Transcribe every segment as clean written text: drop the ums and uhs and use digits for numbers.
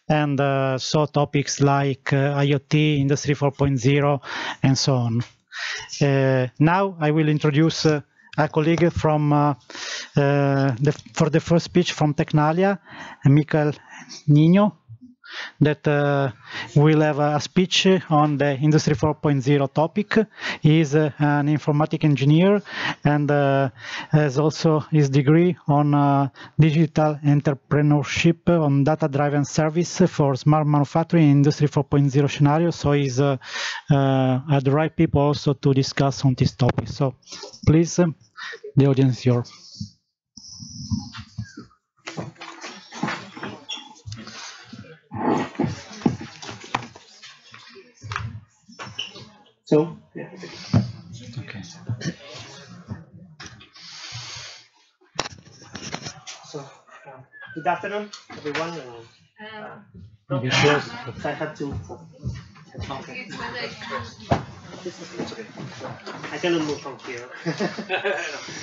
and so topics like IoT, Industry 4.0, and so on. Now I will introduce a colleague from for the first speech from Tecnalia, Michael Nino, that will have a speech on the Industry 4.0 topic. He is an informatic engineer and has also his degree on digital entrepreneurship on data-driven service for smart manufacturing in Industry 4.0 scenario. So he's the right people also to discuss on this topic. So please, the audience is yours. So, yeah. Okay. So, good afternoon, everyone. Maybe sure. I have to. Okay. It's okay. I cannot move from here.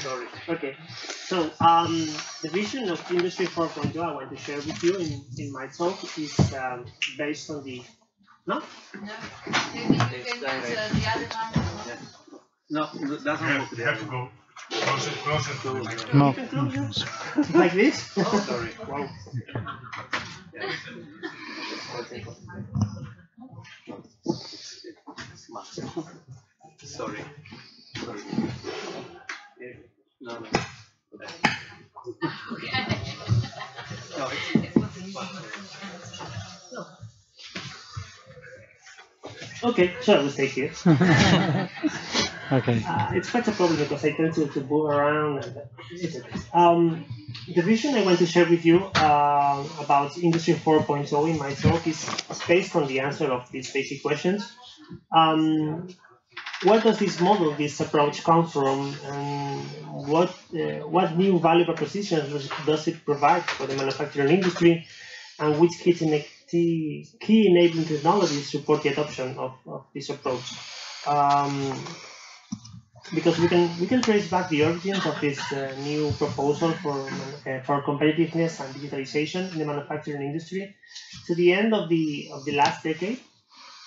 Sorry. Okay. So, the vision of Industry 4.0 I want to share with you in my talk is based on the. No? No. Maybe you can use the other one. No, that's not You have to go closer to the microphone. No. You can close it. Like this? Oh, sorry. Wow. Sorry. No. Okay, so I will stay here. Okay. It's quite a problem because I tend to move around. And, the vision I want to share with you about Industry 4.0 in my talk is based on the answer of these basic questions. Where does this model, this approach come from, and what new value propositions does it provide for the manufacturing industry, and which key enabling technologies support the adoption of this approach? Because we can trace back the origins of this new proposal for competitiveness and digitalization in the manufacturing industry to the end of the last decade.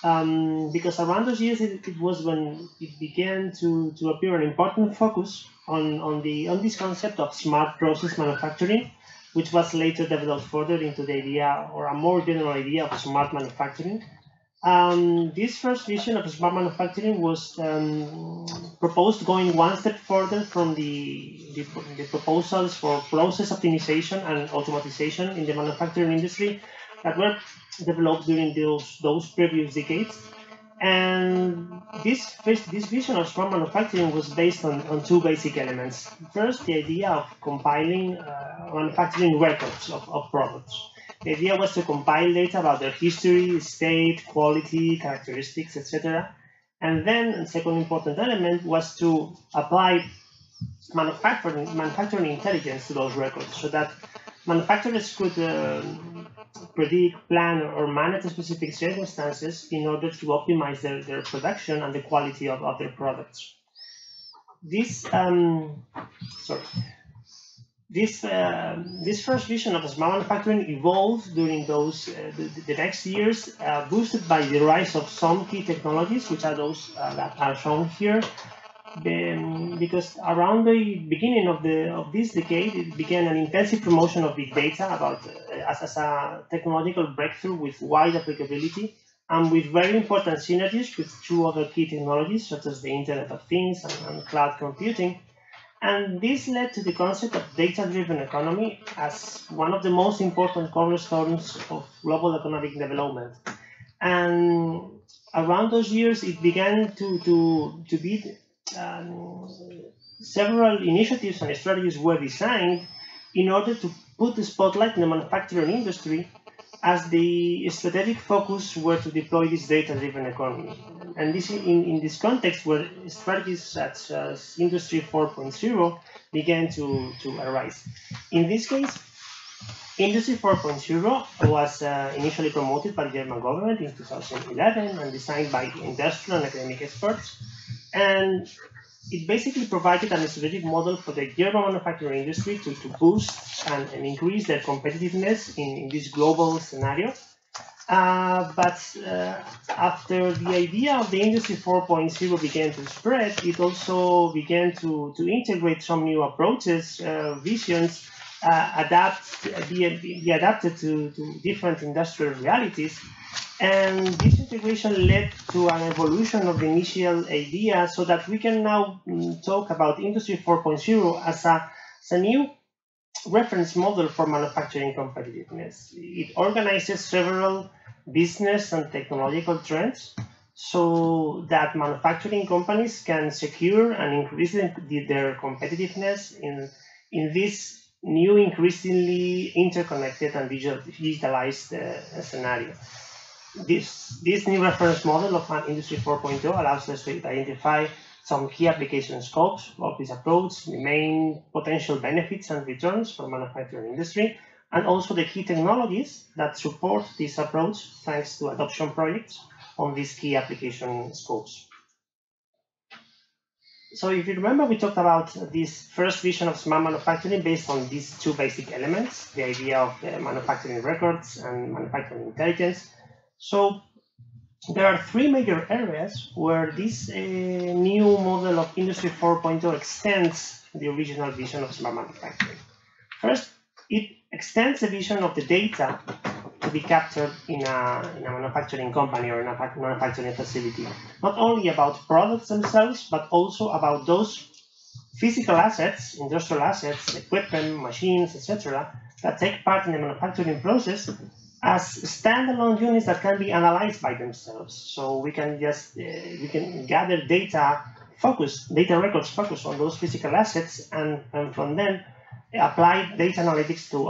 Because around those years it was when it began to appear an important focus on this concept of smart process manufacturing, which was later developed further into the idea, or a more general idea, of smart manufacturing. This first vision of smart manufacturing was proposed going one step further from the proposals for process optimization and automatization in the manufacturing industry that were developed during those previous decades. And this vision of smart manufacturing was based on two basic elements. First, the idea of compiling manufacturing records of products. The idea was to compile data about their history, state, quality, characteristics, etc. And then, the second important element was to apply manufacturing intelligence to those records, so that manufacturers could predict, plan, or manage specific circumstances in order to optimize their production and the quality of their products. This first vision of smart manufacturing evolved during the next years, boosted by the rise of some key technologies, which are those that are shown here. Because around the beginning of this decade, it began an intensive promotion of big data as a technological breakthrough with wide applicability and with very important synergies with two other key technologies, such as the Internet of Things and cloud computing. And this led to the concept of data-driven economy as one of the most important cornerstones of global economic development. And around those years, it began to be several initiatives and strategies were designed in order to put the spotlight in the manufacturing industry as the strategic focus were to deploy this data-driven economy. And this in this context where strategies such as Industry 4.0 began to arise. In this case, Industry 4.0 was initially promoted by the German government in 2011 and designed by industrial and academic experts. And it basically provided an strategic model for the German manufacturing industry to boost and increase their competitiveness in this global scenario. But after the idea of the Industry 4.0 began to spread, it also began to integrate some new approaches, visions, be adapted to different industrial realities. And this integration led to an evolution of the initial idea so that we can now talk about Industry 4.0 as a new reference model for manufacturing competitiveness. It organizes several business and technological trends so that manufacturing companies can secure and increase their competitiveness in this new, increasingly interconnected and digitalized scenario. This new reference model of Industry 4.0 allows us to identify some key application scopes of this approach, the main potential benefits and returns for manufacturing industry, and also the key technologies that support this approach thanks to adoption projects on these key application scopes. So if you remember, we talked about this first vision of smart manufacturing based on these two basic elements, the idea of manufacturing records and manufacturing intelligence. So there are three major areas where this new model of Industry 4.0 extends the original vision of smart manufacturing. First, it extends the vision of the data to be captured in a manufacturing company or in a manufacturing facility, not only about products themselves, but also about those physical assets, industrial assets, equipment, machines, etc., that take part in the manufacturing process as standalone units that can be analyzed by themselves. So we can just we can gather data records focused on those physical assets, and from them apply data analytics to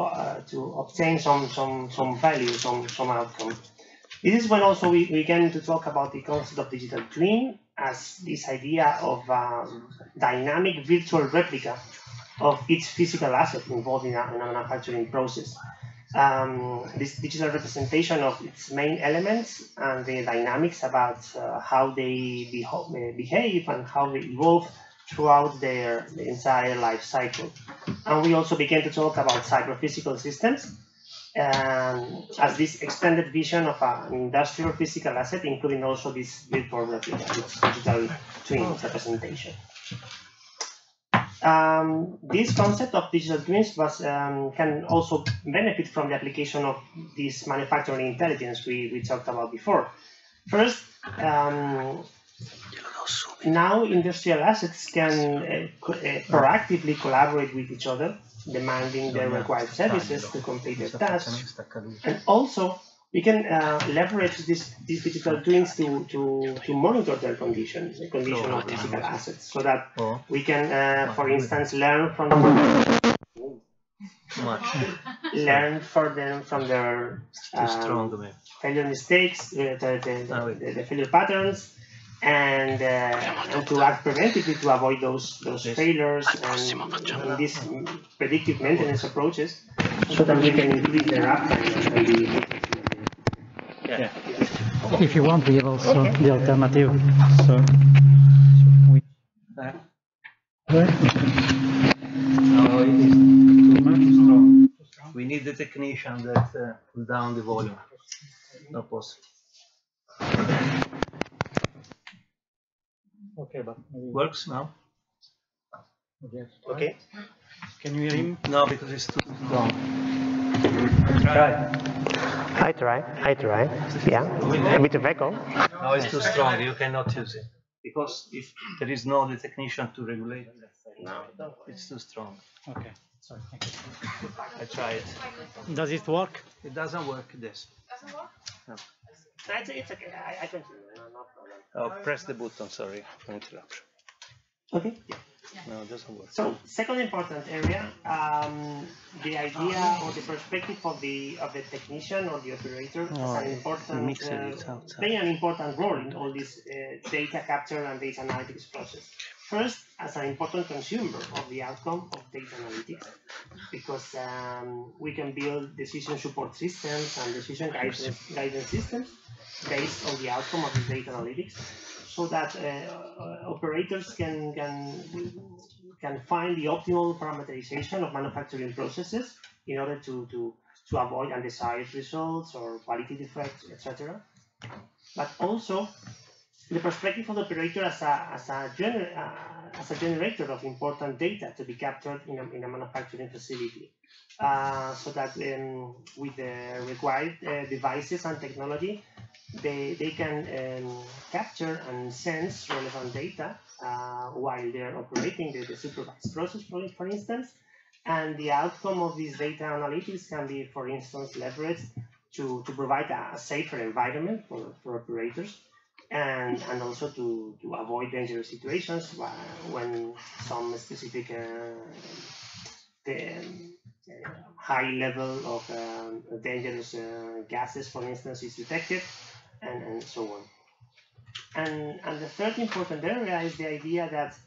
obtain some value, some outcome. This is when also we began to talk about the concept of digital twin as this idea of dynamic virtual replica of each physical asset involved in a manufacturing process. This digital representation of its main elements and the dynamics about how they behave and how they evolve throughout the entire life cycle. And we also began to talk about cyber-physical systems as this extended vision of an industrial physical asset, including also this virtual replica, this digital twin representation. This concept of digital twins can also benefit from the application of this manufacturing intelligence we talked about before. First, now industrial assets can proactively collaborate with each other, demanding the required services to complete their tasks. And also, we can leverage these digital twins to monitor their condition, the condition of physical assets, so that we can, for instance, learn from their failure mistakes, the failure patterns, and to act preventively to avoid those failures and these predictive maintenance approaches, so that we can increase their uptime. Yeah. If you want, we have also the alternative. So we no, it is too much strong. We need the technician that pull down the volume. No possible. okay, but maybe Works now? Okay. Can you hear him? No, because it's too strong. Try. I try. Yeah. A bit of echo. No, it's too strong. You cannot use it. Because if there is no the technician to regulate, no, it's too strong. Okay. Sorry. Thank you. I tried. Does it work? It doesn't work, this. Doesn't work? No. It's okay. I continue. No problem. Oh, press the button, sorry, for interruption. Okay. Yeah. No, it doesn't work. So, second important area, the idea or the perspective of the technician or the operator as an important, playing an important role in all this data capture and data analytics process. First, as an important consumer of the outcome of data analytics, because we can build decision support systems and decision guidance systems based on the outcome of the data analytics, so that operators can find the optimal parameterization of manufacturing processes in order to to avoid undesired results or quality defects, etc. But also the perspective of the operator as a generator of important data to be captured in a manufacturing facility, so that with the required devices and technology, they can capture and sense relevant data while they're operating the supervised process, for instance. And the outcome of these data analytics can be, for instance, leveraged to provide a safer environment for operators, and also to avoid dangerous situations when some specific high level of dangerous gases, for instance, is detected, and so on. And the third important area is the idea that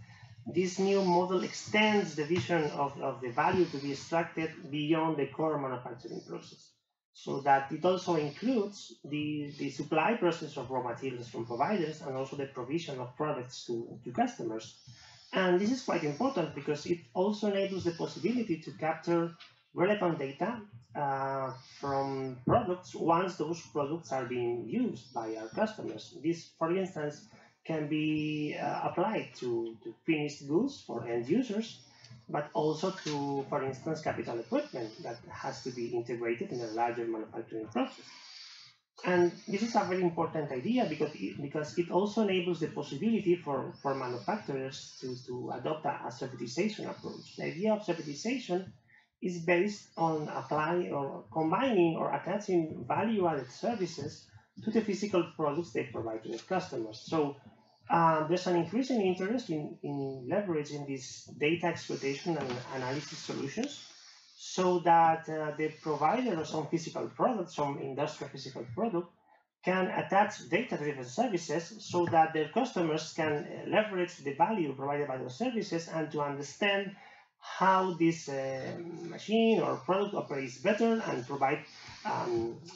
this new model extends the vision of the value to be extracted beyond the core manufacturing process, so that it also includes the supply process of raw materials from providers and also the provision of products to customers. And this is quite important because it also enables the possibility to capture relevant data from products once those products are being used by our customers. This, for instance, can be applied to finished goods for end users, but also to, for instance, capital equipment that has to be integrated in a larger manufacturing process. And this is a very important idea because it also enables the possibility for manufacturers to adopt a servitization approach. The idea of servitization is based on applying or combining or attaching value-added services to the physical products they provide to their customers. So there's an increasing interest in leveraging these data exploitation and analysis solutions, so that the provider of some physical product, some industrial physical product, can attach data-driven services so that their customers can leverage the value provided by those services and to understand how this machine or product operates better and provide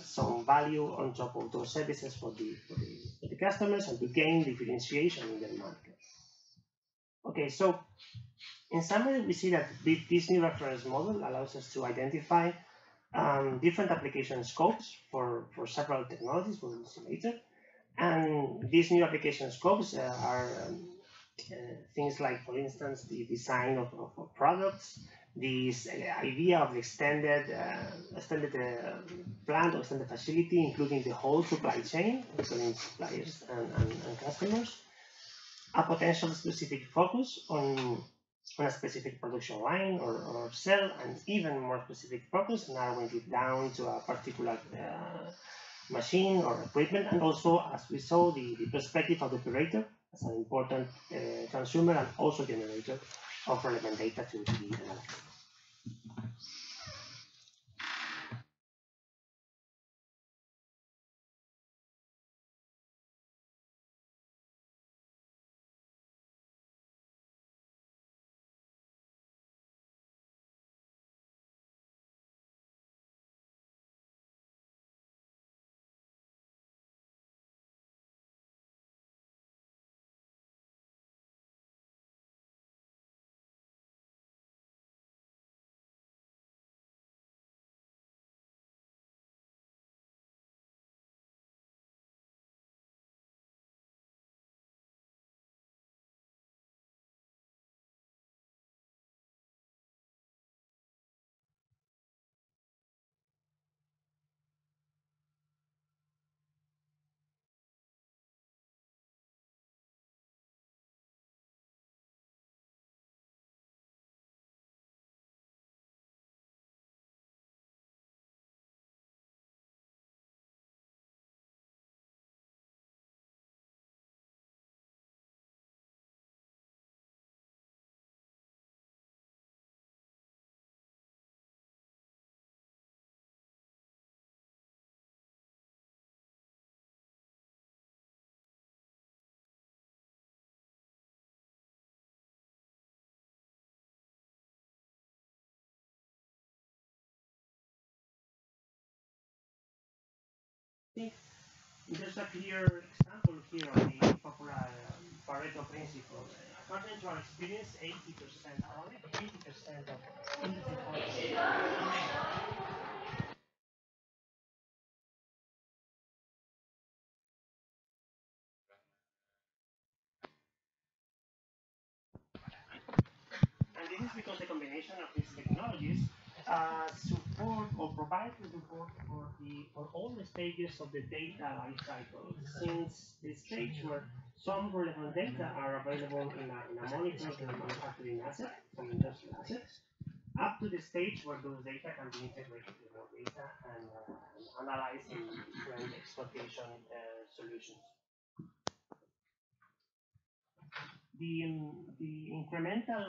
some value on top of those services for the customers, and to gain differentiation in their market. Okay, so in summary, we see that this new reference model allows us to identify different application scopes for several technologies. We'll see later. And these new application scopes are things like, for instance, the design of products, this idea of the extended plant or extended facility, including the whole supply chain, including suppliers and customers, a potential specific focus on a specific production line or cell, and even more specific focus, narrowing it down to a particular machine or equipment, and also, as we saw, the perspective of the operator as an important consumer and also generator of relevant data to be analyzed. There's a clear example here of the popular Pareto principle. According to our experience, 80%, around 80% of industry That's because the combination of these technologies support or provide the support for all the stages of the data lifecycle. Since the stage where some relevant data are available in a monitor, in a manufacturing asset, some industrial assets, up to the stage where those data can be integrated with more data and analyzed in different exploitation solutions. The incremental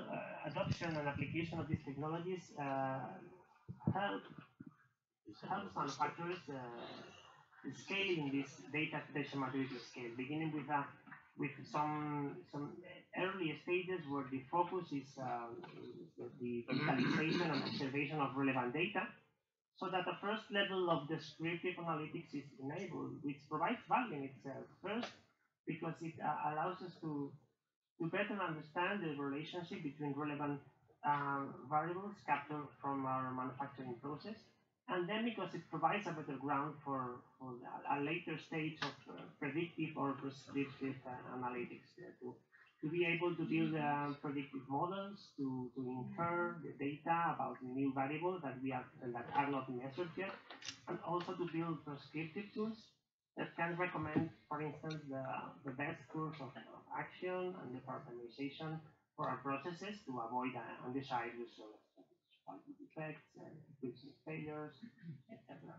adoption and application of these technologies helps manufacturers scaling this data architecture maturity scale, beginning with some early stages where the focus is the visualization and observation of relevant data, so that the first level of descriptive analytics is enabled, which provides value in itself. First, because it allows us to better understand the relationship between relevant variables captured from our manufacturing process, and then because it provides a better ground for a later stage of predictive or prescriptive analytics, to be able to build predictive models, to infer the data about new variables that are not measured yet, and also to build prescriptive tools that can recommend, for instance, the best course of action and the prioritization for our processes to avoid undesired results, quality defects, business failures, etc.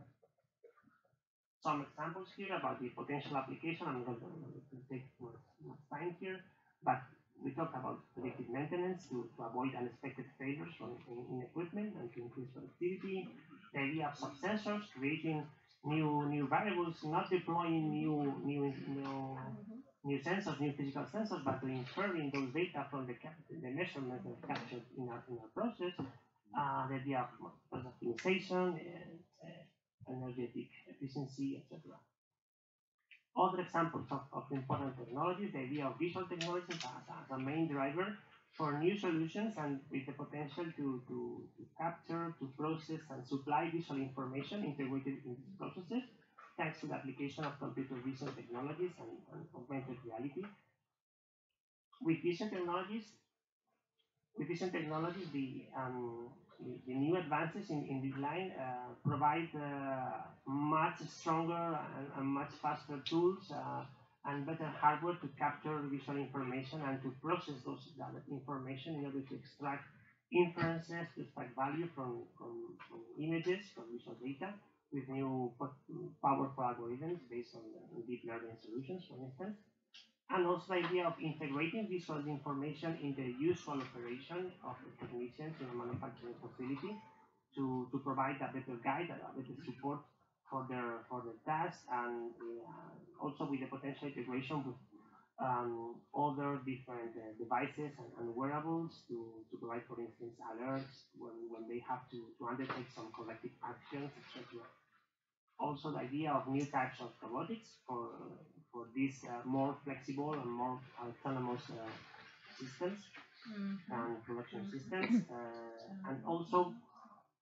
Some examples here about the potential application. I'm not going to take much time here, but we talked about predictive maintenance to avoid unexpected failures in equipment and to increase productivity. The idea of sub-sensors, creating new variables, not deploying new sensors, new physical sensors, but to inferring those data from the measurements that captured in our process. The idea of optimization, energetic efficiency, etc. Other examples of important technologies, the idea of visual technologies as a main driver for new solutions and with the potential to capture, to process, and supply visual information integrated in these processes, thanks to the application of computer vision technologies and augmented reality. With vision technologies, the new advances in this line provide much stronger and much faster tools and better hardware to capture visual information and to process that information in order to extract inferences, to extract value from images, from visual data, with new powerful algorithms based on deep learning solutions, for instance. And also the idea of integrating visual information in the usual operation of the technicians in a manufacturing facility to provide a better guide, a better support for their tasks, and also with the potential integration with other different devices and wearables to provide, for instance, alerts when they have to undertake some corrective actions, etc. Also, the idea of new types of robotics for these more flexible and more autonomous systems and production systems. And also,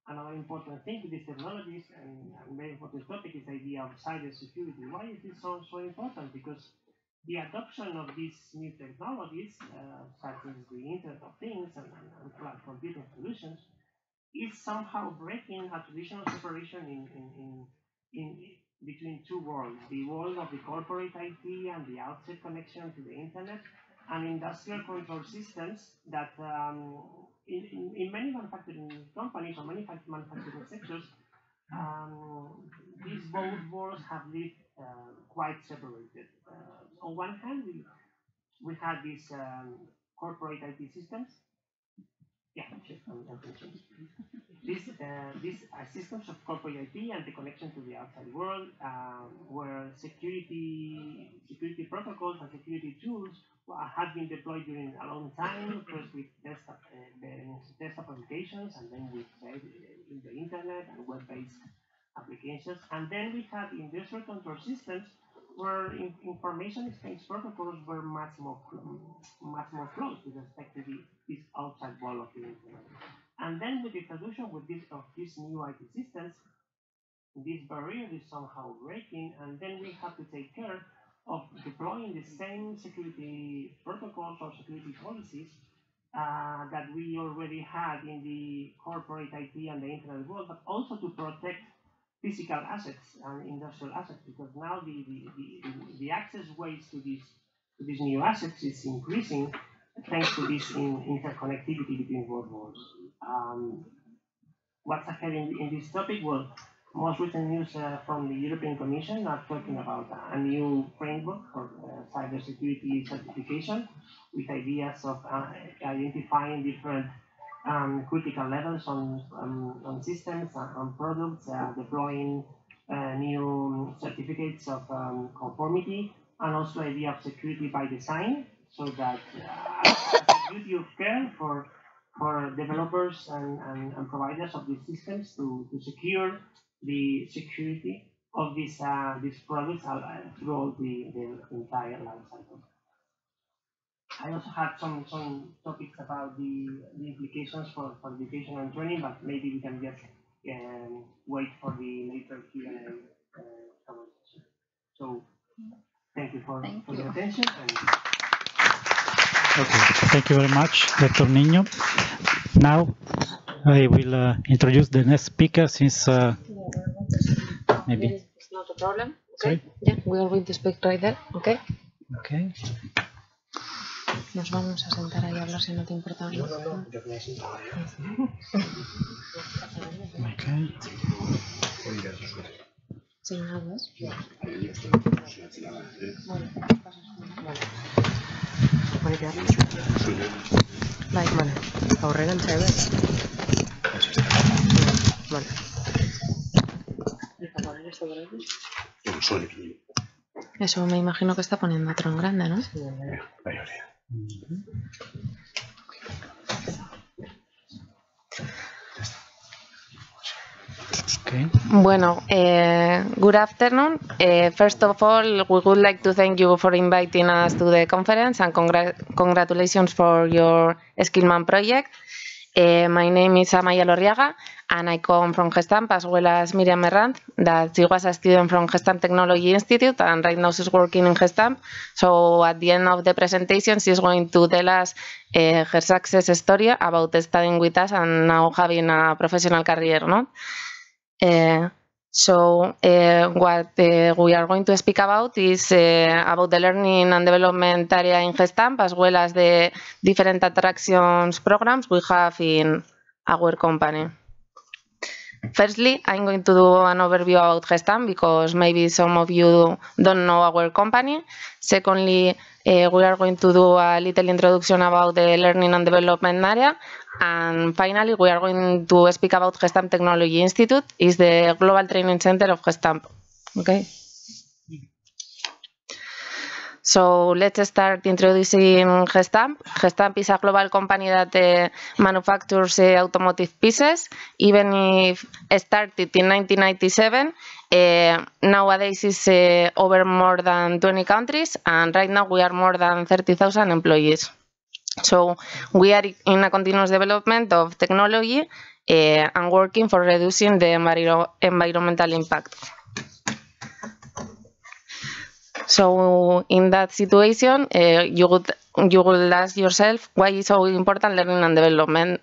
another important thing with these technologies and very important topic is the idea of cybersecurity. Why is this so important? Because the adoption of these new technologies, such as the Internet of Things and cloud computing solutions, is somehow breaking a traditional separation in between two worlds: the world of the corporate IT and the outside connection to the internet, and industrial control systems that in many manufacturing companies or many manufacturing sectors, these both worlds have lived quite separated. On one hand, we had these corporate IT systems. Yeah, sure. These systems of corporate IT and the connection to the outside world, where security protocols and security tools have been deployed during a long time, first with desktop applications, and then with in the internet and web-based applications. And then we had industrial control systems where information exchange protocols were much more close with respect to this outside world of the internet. And then with the introduction of these new IT systems, this barrier is somehow breaking, and then we have to take care of deploying the same security protocols or security policies that we already had in the corporate IT and the internet world, but also to protect physical assets and industrial assets, because now the access ways to these new assets is increasing thanks to this interconnectivity between both worlds. What's ahead in this topic? Well, most recent news from the European Commission are talking about a new framework for cybersecurity certification, with ideas of identifying different critical levels on systems and products, deploying new certificates of conformity, and also idea of security by design, so that a duty of care for developers and providers of these systems to secure the security of these products throughout the entire life cycle. I also had some topics about the implications for education and training, but maybe we can just wait for the later Q&A conversation. So thank you for your attention. Okay, thank you very much, Dr. Niño. Now I will introduce the next speaker, since maybe it's not a problem. Okay. Sorry? Yeah, we are going to speak right there. Okay. Okay. Nos vamos a sentar ahí a hablar si no te importa. No, yo me he sentado ya. Okay. Sin nada. Vale, aurrera el Vale. Eso me imagino que está poniendo otro en grande, ¿no? Okay. Bueno, good afternoon. First of all, we would like to thank you for inviting us to the conference, and congratulations for your Skillman project. My name is Amaya Lorriaga, and I come from Gestamp, as well as Miriam Merrant, that she was a student from Gestamp Technology Institute, and right now she's working in Gestamp. So at the end of the presentation, she's going to tell us her success story about studying with us and now having a professional career, no? What we are going to speak about is about the learning and development area in Gestamp, as well as the different attractions programs we have in our company. Firstly, I'm going to do an overview about Gestamp, because maybe some of you don't know our company. Secondly, we are going to do a little introduction about the learning and development area. And finally, we are going to speak about Gestamp Technology Institute. It's the global training center of Gestamp. Okay. So let's start introducing Gestamp. Gestamp is a global company that manufactures automotive pieces. Even if it started in 1997, nowadays it's over more than 20 countries, and right now we are more than 30,000 employees. So we are in a continuous development of technology and working for reducing the environmental impact. So in that situation, you would ask yourself, why is so important learning and development?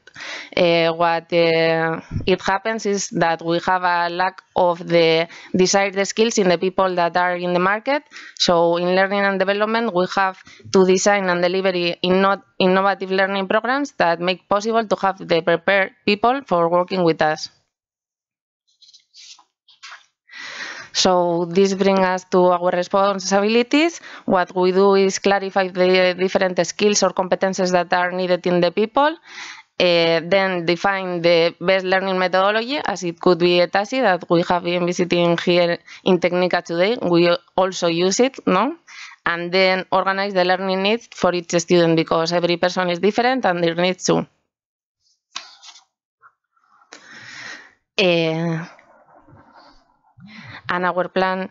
What it happens is that we have a lack of the desired skills in the people that are in the market. So in learning and development, we have to design and deliver innovative learning programs that make possible to have the prepared people for working with us. So this brings us to our responsibilities. What we do is clarify the different skills or competences that are needed in the people, then define the best learning methodology, as it could be ETASI that we have been visiting here in Technica today. We also use it, no? And then organize the learning needs for each student, because every person is different and their needs too. And our plan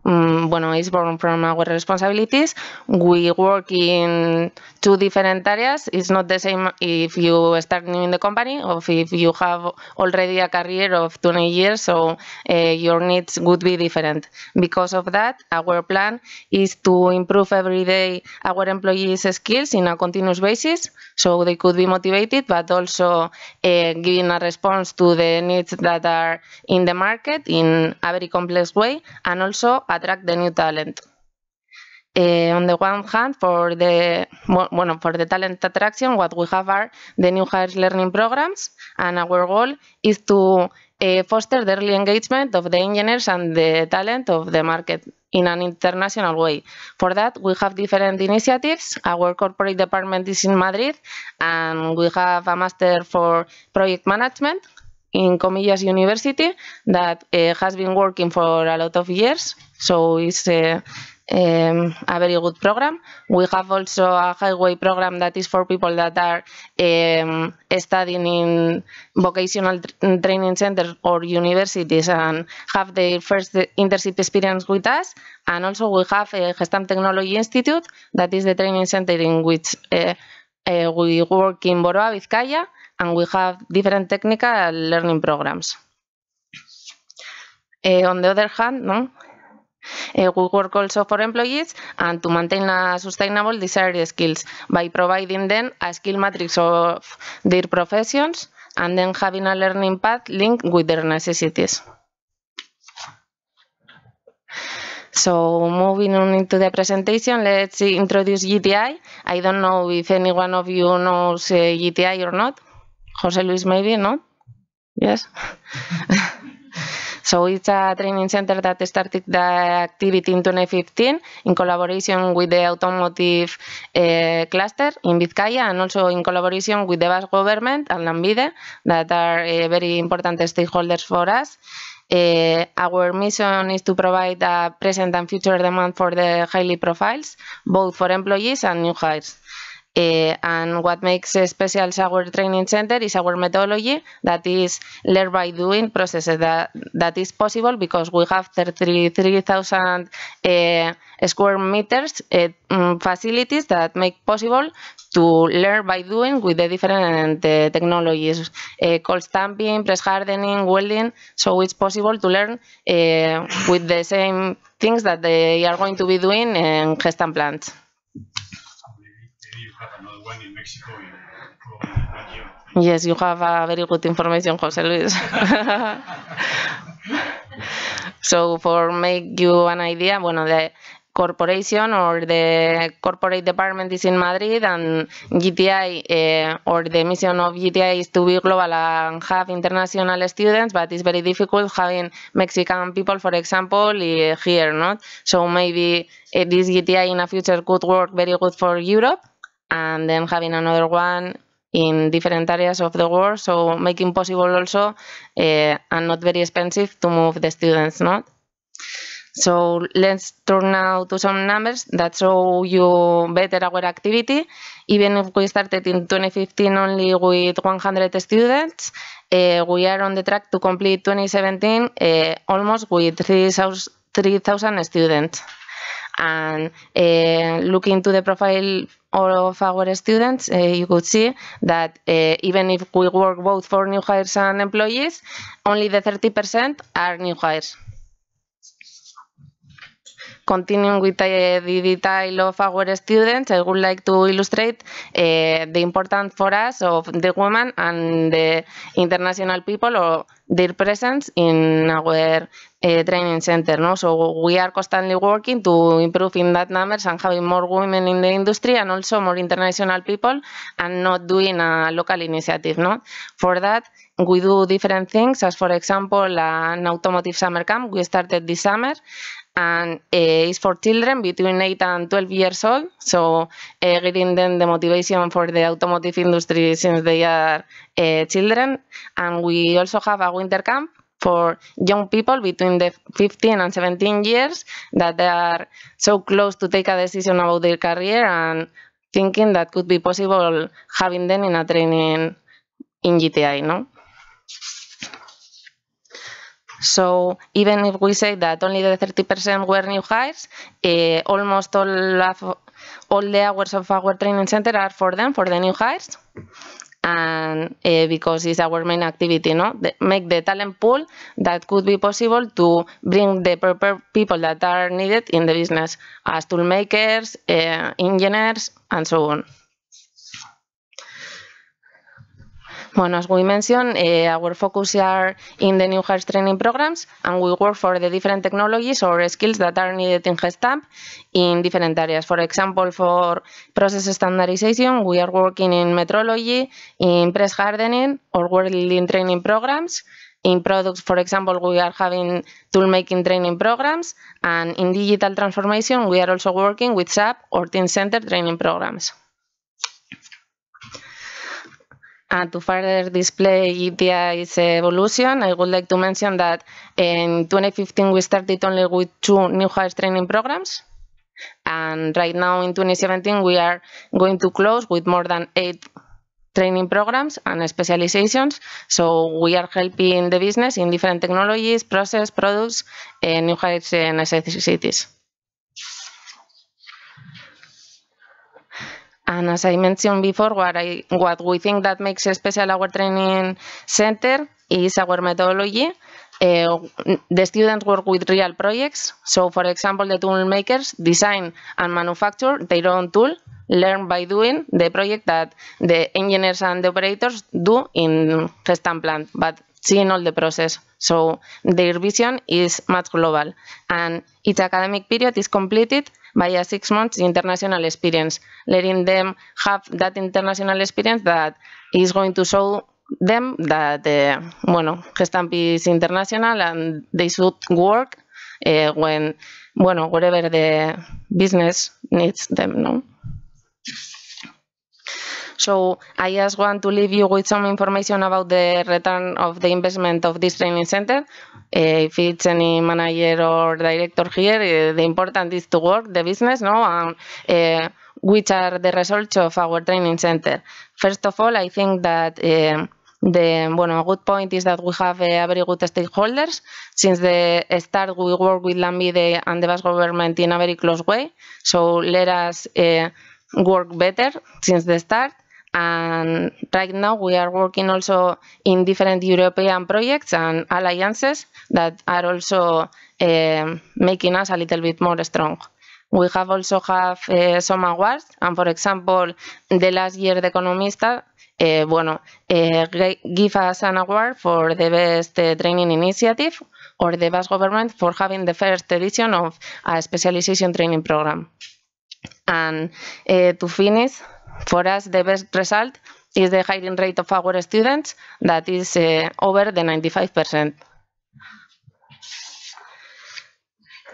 is born from our responsibilities. We work in 2 different areas. It's not the same if you start new in the company or if you have already a career of 20 years, so your needs would be different. Because of that, our plan is to improve every day our employees' skills in a continuous basis, so they could be motivated, but also giving a response to the needs that are in the market in a very complex way, and also attract the new talent. On the one hand, for the talent attraction, what we have are the new hires learning programs, and our goal is to foster the early engagement of the engineers and the talent of the market in an international way. For that, we have different initiatives. Our corporate department is in Madrid, and we have a master for project management in Comillas University that has been working for a lot of years, so it's a very good program. We have also a highway program that is for people that are studying in vocational training centers or universities and have their first internship experience with us. And also we have a Gestam Technology Institute, that is the training center in which we work in Boroa, Vizcaya, and we have different technical learning programs. On the other hand, we work also for employees and to maintain a sustainable desired skills by providing them a skill matrix of their professions and then having a learning path linked with their necessities. So moving on into the presentation, let's introduce GTI. I don't know if any one of you knows GTI or not. Jose Luis, maybe, not? Yes? So it's a training center that started the activity in 2015 in collaboration with the automotive cluster in Vizcaya and also in collaboration with the Basque government and Lanbide, that are very important stakeholders for us. Our mission is to provide a present and future demand for the highly profiles, both for employees and new hires. And what makes special our training center is our methodology, that is learn by doing processes that is possible because we have 33,000 square meters facilities that make possible to learn by doing with the different technologies, cold stamping, press hardening, welding, so it's possible to learn with the same things that they are going to be doing in Gestam plants. Another one in Mexico, Yes, you have a very good information, Jose Luis. So for make you an idea, the corporation or the corporate department is in Madrid, and GTI or the mission of GTI is to be global and have international students, but it's very difficult having Mexican people, for example, here, not? So maybe this GTI in a future could work very good for Europe, and then having another one in different areas of the world, so making possible also and not very expensive to move the students, not? So let's turn now to some numbers that show you better our activity. Even if we started in 2015 only with 100 students, we are on the track to complete 2017 almost with 3,000 students. And looking to the profile of our students, you could see that even if we work both for new hires and employees, only the 30% are new hires. Continuing with the detail of our students, I would like to illustrate the importance for us of the women and the international people or their presence in our training center. No? So we are constantly working to improve in that numbers and having more women in the industry and also more international people and not doing a local initiative. No? For that, we do different things, as for example, an automotive summer camp we started this summer, and it's for children between 8 and 12 years old, so giving them the motivation for the automotive industry since they are children. And we also have a winter camp for young people between the 15 and 17 years that they are so close to take a decision about their career and thinking that could be possible having them in a training in GTI, no? So even if we say that only the 30% were new hires, almost all the hours of our training center are for them, for the new hires. And because it's our main activity, no? Make the talent pool that could be possible to bring the prepared people that are needed in the business, as tool makers, engineers, and so on. Well, as we mentioned, our focus are in the new hires training programs, and we work for the different technologies or skills that are needed in Gestamp in different areas. For example, for process standardization, we are working in metrology, in press hardening, or welding training programs. In products, for example, we are having tool making training programs, and in digital transformation, we are also working with SAP or Team Center training programs. And to further display ETI's evolution, I would like to mention that in 2015 we started only with 2 new hires training programs, and right now in 2017 we are going to close with more than 8 training programs and specializations. So we are helping the business in different technologies, process, products, and new hires necessities. And as I mentioned before, what we think that makes special our training center is our methodology. The students work with real projects. So, for example, the tool makers design and manufacture their own tool, learn by doing the project that the engineers and the operators do in Gestamp plant, but seeing all the process. So their vision is much global. And each academic period is completed by a 6 months international experience, letting them have that international experience that is going to show them that Gestamp is international and they should work wherever the business needs them. No? So I just want to leave you with some information about the return of the investment of this training center. If it's any manager or director here, the important is to work the business, no? And which are the results of our training center. First of all, I think that a good point is that we have very good stakeholders. Since the start, we work with Lambide and the Basque government in a very close way. So let us work better since the start. And right now we are working also in different European projects and alliances that are also making us a little bit more strong. We have also some awards, and for example, the last year the Economista give us an award for the best training initiative, or the Basque government for having the first edition of a specialization training program. And to finish, for us, the best result is the hiring rate of our students, that is over the 95%.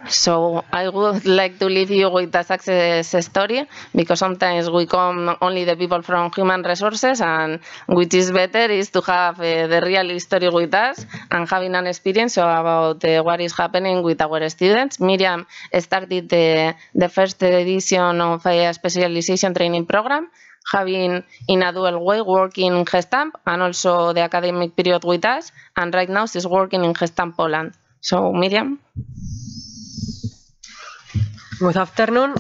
So I would like to leave you with a success story, because sometimes we come only the people from human resources, and which is better is to have the real history with us and having an experience about what is happening with our students. Miriam started the first edition of a specialization training program, having in a dual way working in Gestamp and also the academic period with us, and right now she's working in Gestamp Poland. So Miriam. Good afternoon.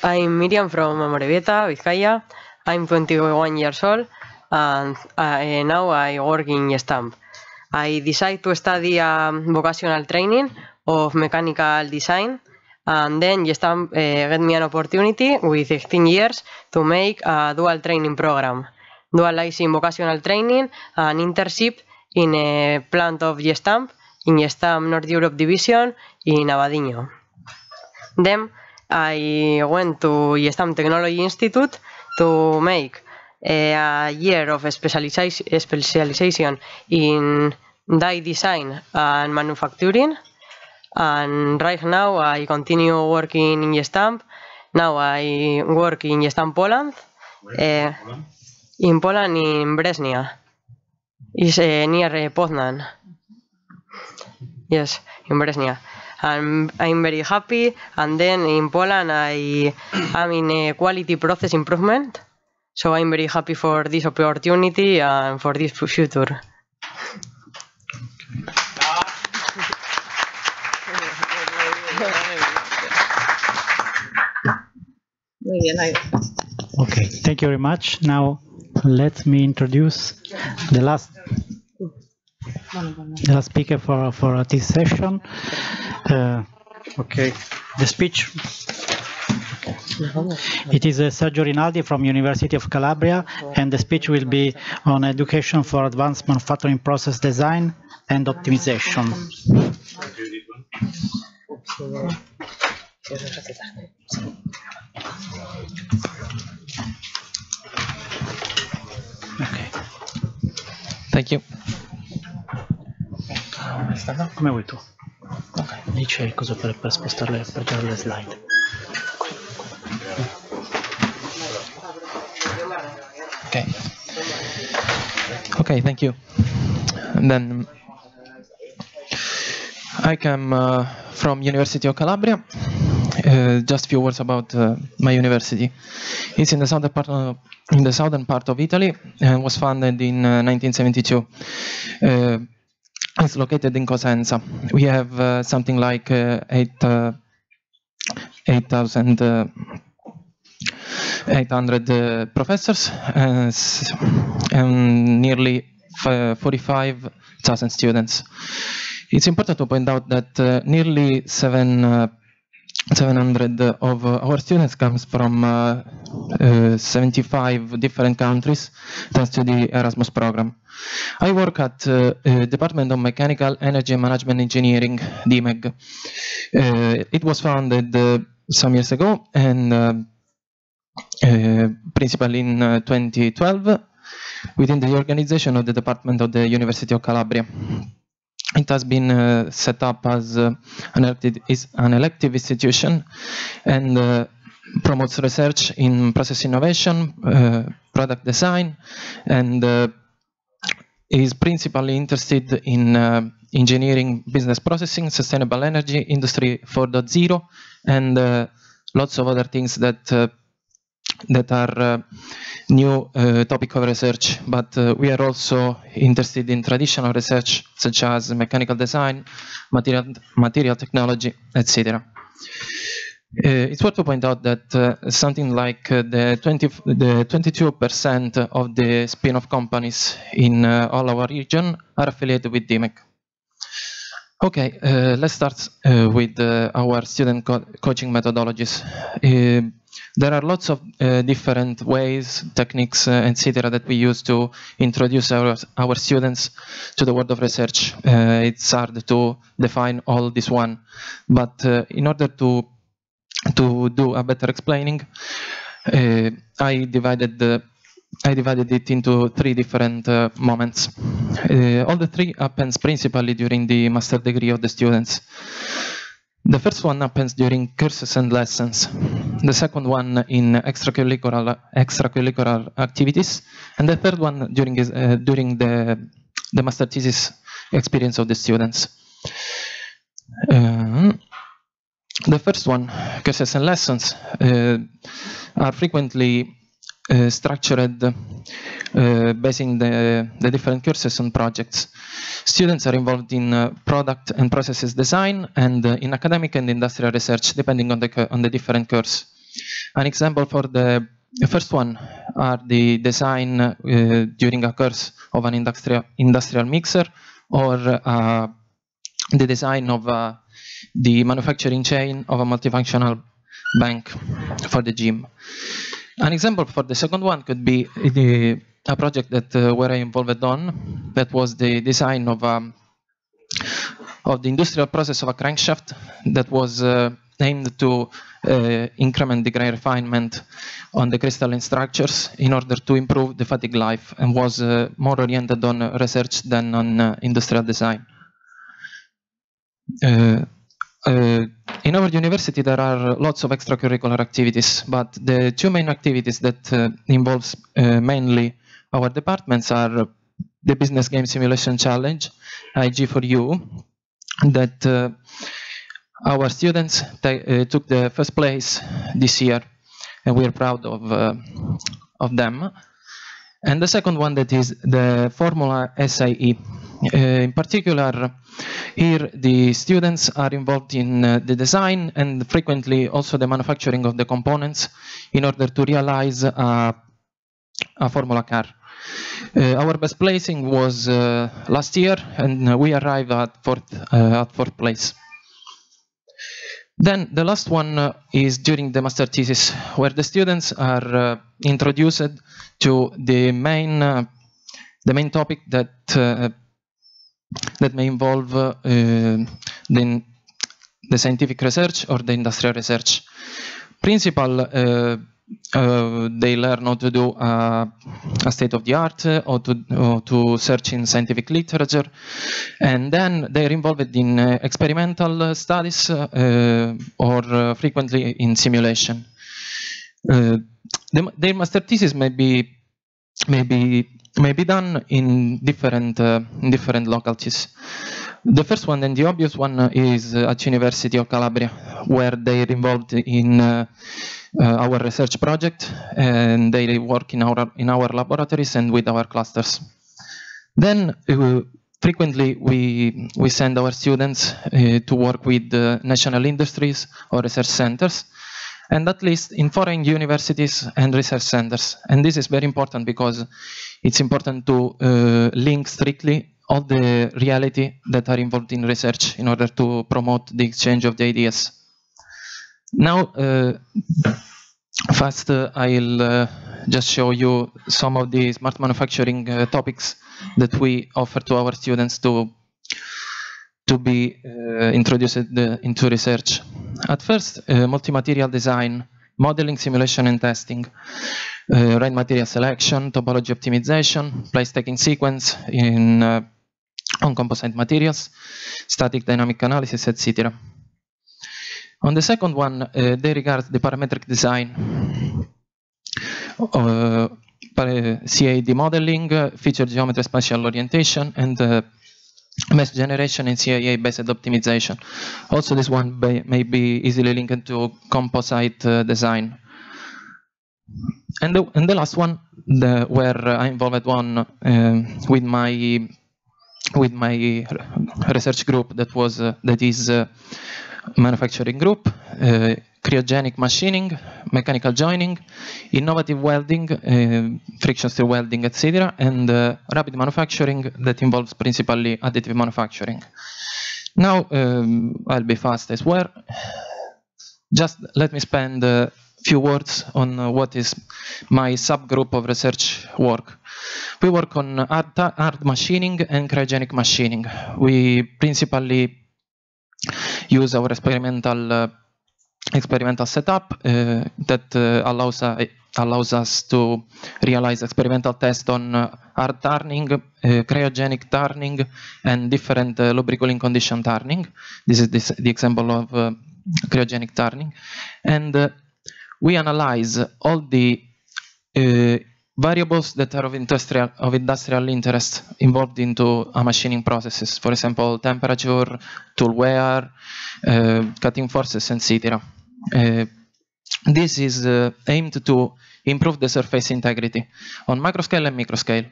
I'm Miriam from Amorebieta, Vizcaya. I'm 21 years old, and now I work in Gestamp. I decided to study vocational training of mechanical design, and then Gestamp gave me an opportunity with 16 years to make a dual training program, dualizing vocational training and internship in a plant of Gestamp, in Gestamp North Europe division in Abadiño. Then I went to Gestamp Technology Institute to make a year of specialization in die design and manufacturing. And right now I continue working in Gestamp. Now I work in Gestamp Poland. In Poland, in Bresnia. It's near Poznan. Yes, in Bresnia. And I'm very happy. And then in Poland I am in quality process improvement. So I'm very happy for this opportunity and for this future. Muy bien, ahí. Okay, thank you very much. Now let me introduce the last speaker for this session. Okay, the speech. It is Sergio Rinaldi from University of Calabria, and the speech will be on education for advanced manufacturing process design and optimization. Okay. Thank you. Come vuoi tu? Ok, lì c'è il coso per spostarle, per girare le slide. Okay. Okay, thank you. And then I come from University of Calabria. Just a few words about my university. It's in the southern part of Italy and was founded in 1972. It's located in Cosenza. We have something like 800 professors and nearly 45,000 students. It's important to point out that nearly 700 of our students comes from 75 different countries thanks to the Erasmus program. I work at Department of Mechanical Energy and Management Engineering, DMEG. It was founded some years ago and principally in 2012 within the organization of the Department of the University of Calabria. It has been set up as an elective institution and promotes research in process innovation, product design, and is principally interested in engineering, business processing, sustainable energy, industry 4.0, and lots of other things that are new topic of research, but we are also interested in traditional research such as mechanical design, material technology, etc. It's worth to point out that something like the 22% of the spin-off companies in all our region are affiliated with DMEG. Okay, let's start with our student coaching methodologies. There are lots of different ways, techniques, etc. that we use to introduce our students to the world of research. It's hard to define all this one, but in order to do a better explaining, I divided it into three different moments. All the three happens principally during the master degree of the students. The first one happens during courses and lessons. The second one in extracurricular activities, and the third one during the master thesis experience of the students. The first one, courses and lessons, are frequently structured basing the different courses on projects. Students are involved in product and processes design and in academic and industrial research, depending on the different course. An example for the first one are the design during a course of an industrial mixer, or the design of the manufacturing chain of a multifunctional bank for the gym. An example for the second one could be a project that where I involved on, that was the design of the industrial process of a crankshaft that was aimed to increment the grain refinement on the crystalline structures in order to improve the fatigue life, and was more oriented on research than on industrial design. In our university, there are lots of extracurricular activities, but the two main activities that involves mainly our departments are the Business Game Simulation Challenge, IG4U, that our students took the first place this year, and we are proud of them. And the second one, that is the formula SIE. In particular, here the students are involved in the design and frequently also the manufacturing of the components in order to realize a formula car. Our best placing was last year, and we arrived at fourth place. Then the last one is during the master thesis, where the students are introduced to the main topic that may involve the scientific research or the industrial research. Principal, they learn how to do a state-of-the-art or to search in scientific literature, and then they're involved in experimental studies or frequently in simulation. Their master thesis may be done in different localities. The first one and the obvious one is at University of Calabria, where they're involved in our research project, and they work in our laboratories and with our clusters. Then frequently we send our students to work with national industries or research centers, and at least in foreign universities and research centers. And this is very important because it's important to link strictly all the reality that are involved in research in order to promote the exchange of the ideas. Now, first I'll just show you some of the smart manufacturing topics that we offer to our students to be introduced into research. At first, multi-material design, modeling, simulation, and testing, right material selection, topology optimization, place taking sequence on composite materials, static dynamic analysis, etc. On the second one, they regard the parametric design, CAD modeling, feature geometry, spatial orientation, and mesh generation and CIA-based optimization. Also, this one may be easily linked to composite design. And the last one, where I involved one with my research group, that is manufacturing group, cryogenic machining, mechanical joining, innovative welding, friction stir welding, etc., and rapid manufacturing that involves principally additive manufacturing. Now, I'll be fast as well. Just let me spend a few words on what is my subgroup of research work. We work on hard machining and cryogenic machining. We principally use our experimental setup that allows us to realize experimental tests on hard turning, cryogenic turning, and different lubricooling condition turning. This is the example of cryogenic turning, and we analyze all the variables that are of industrial interest involved into a machining processes. For example, temperature, tool wear, cutting forces, etc. This is aimed to improve the surface integrity on macro scale and micro scale.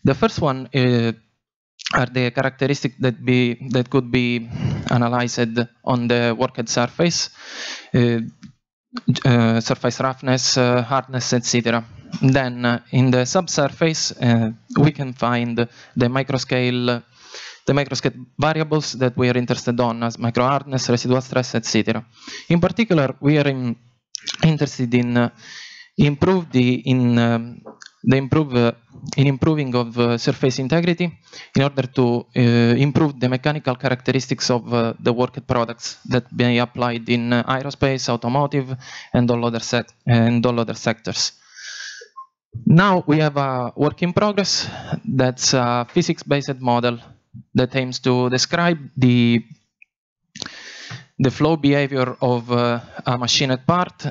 The first one are the characteristics that could be analyzed on the worked surface, surface roughness, hardness, etc. Then in the subsurface, we can find the microscale variables that we are interested on, as micro hardness, residual stress, etc. In particular, we are interested in improving of surface integrity in order to improve the mechanical characteristics of the worked products that may be applied in aerospace, automotive, and all other sectors. Now we have a work in progress that's a physics-based model that aims to describe the flow behavior of a machined part,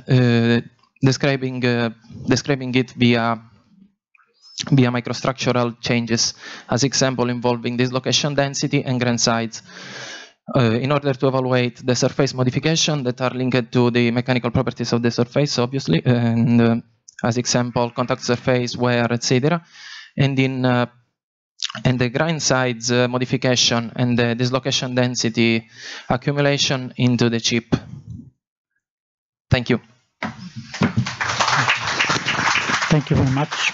describing it via microstructural changes, as example involving dislocation density and grain size, in order to evaluate the surface modification that are linked to the mechanical properties of the surface, obviously, and as example, contact surface, wear, etc. And in and the grind size modification and the dislocation density accumulation into the chip. Thank you. Thank you very much.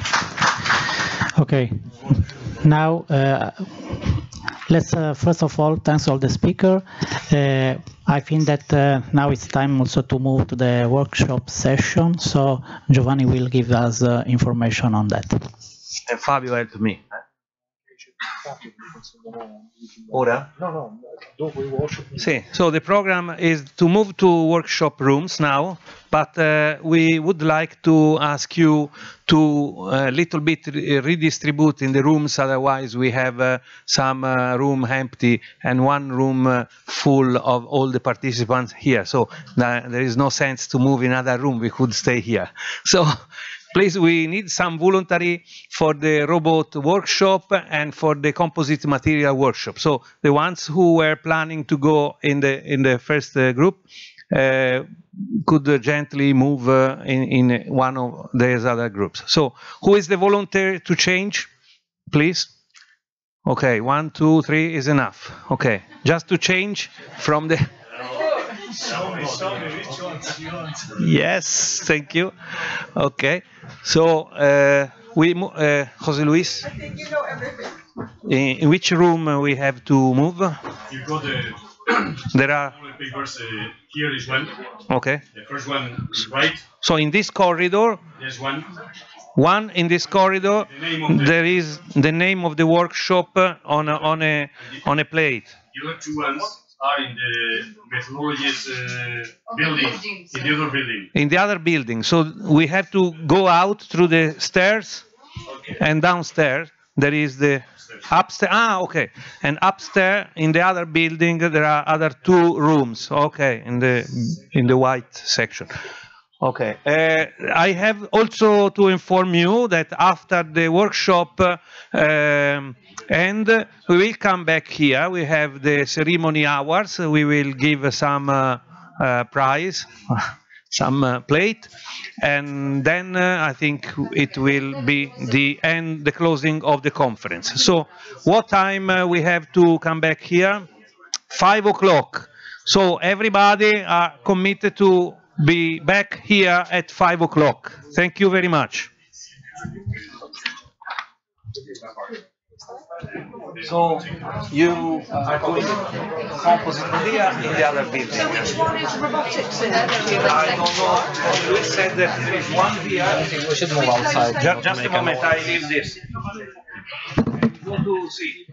Okay, now let's first of all thanks all the speaker. I think that now it's time also to move to the workshop session. So Giovanni will give us information on that. And Fabio helped me. Ora? No, dopo il workshop. Sì, so the program is to move to workshop rooms now, but we would like to ask you to a little bit redistribute in the rooms, otherwise we have some room empty and one room full of all the participants here. So there is no sense to move in another room, we could stay here. So please, we need some voluntary for the robot workshop and for the composite material workshop. So the ones who were planning to go in the first group could gently move in one of these other groups. So who is the volunteer to change, please? Okay, 1, 2, 3 is enough. Okay, just to change from the... Yes, thank you. Okay, so Jose Luis, I think you know everything. in which room we have to move? You got the There are papers. Here is one. okay. The first one is right. So in this corridor, There's one. one in this corridor, The name of the, there is the name of the workshop on a plate. the other two ones are in the methodologies building. In the other building. In the other building. So we have to go out through the stairs Okay. and downstairs. There is the upstairs. Ah, okay. And upstairs in the other building there are other 2 rooms. Okay, in the white section. Okay. I have also to inform you that after the workshop end, we will come back here. We have the ceremony hours. We will give some prize, some plate, and then I think it will be the closing of the conference. So what time we have to come back here? 5 o'clock. So everybody are committed to be back here at 5 o'clock. Thank you very much. So you are going to composite material in the other building. So which one is robotics in? I don't know. We said that there is one here. We should move outside. Just a moment, I leave this. Go to see.